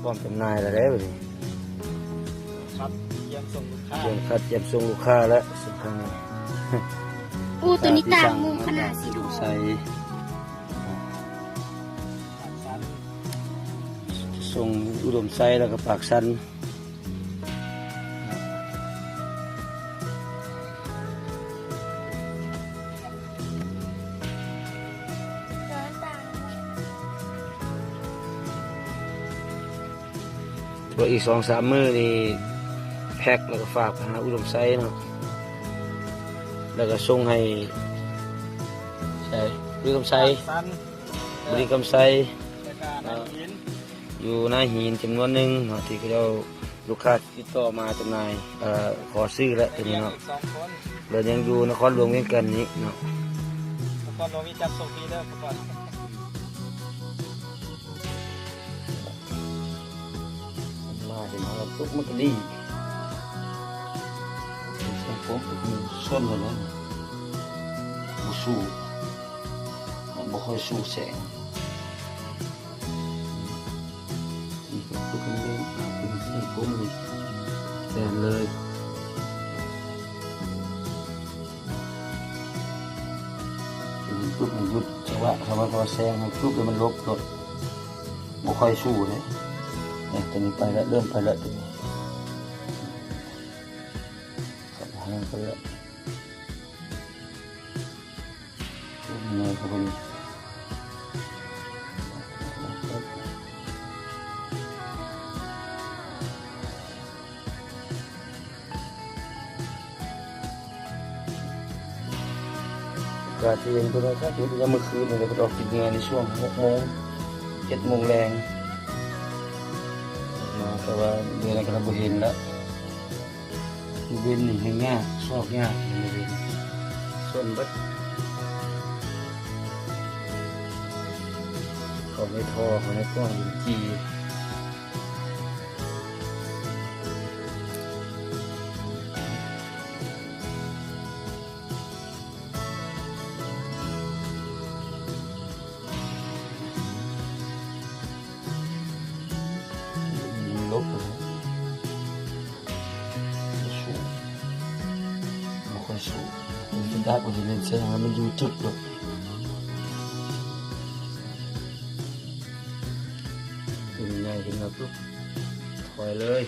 พร้อมจำหน่ายแล้วเลย ครับเยี่ยมส่งลูกค้า เตรียมคัดเตรียมส่งลูกค้าแล้วสุดท้าย อู้ตัวนี้ต่างมุมขนาดสีทอง ใส่ สัน ส่งอุดมไซแล้วก็ปากสันตัวอีก2-3 มื้อนี่แพ็คแล้วก็ฝากหาอุดมไซเนาะแล้วก็ส่งให้ใช่อุดมไซ สัน บริกรรมไซ ในการนักหิน อยู่หน้าหินจำนวนหนึ่งเนาะที่เราลูกค้าติดต่อมาจำหน่ายขอซื้อแล้วตัวนี้ เลี้ยง เนาะ อีก2 คน เรายังอยู่นครหลวงเวียงจันทน์นี้เนาะ แล้วก็โนมีจับส่งฟรีเด้อก่อน มาเห็นเราตุ๊กมันก็ดีสังคมมันส้นเลยนะมาสู้มันบ่ค่อยสู้แสงนี่ก็ตุ๊กมันเล่นเป็นสังคมเลยแดนเลยตุ๊กมันหยุดจังหวะคำว่าพอแซงมันตุ๊กเลยมันลบรถบ่ค่อยสู้เลยเนี่ยตัวนี้ไปแล้วเริ่มไปแล้วตัวนี้ขับทางไปแล้วตัวนี้ครับผมกาเตียงตัวนี้ก็จุดยังเมื่อคืนเลยก็ออกกินงานในช่วง6 โมง 7 โมงแรงมาแต่ว่าเดือนกำลังเห็นแล้วเว้นนี่ให้ง่ายซอกง่ายไม่เว้นส่วนบัดเขาในท่อเขาในกล้องยิงจีลบเลยสู้ไม่ค่อยสู้มันได้กว่าที่เล่นเสียงแล้วมันอยู่จุดเลยเป็นไงถึงแล้วปุ๊บถอยเลย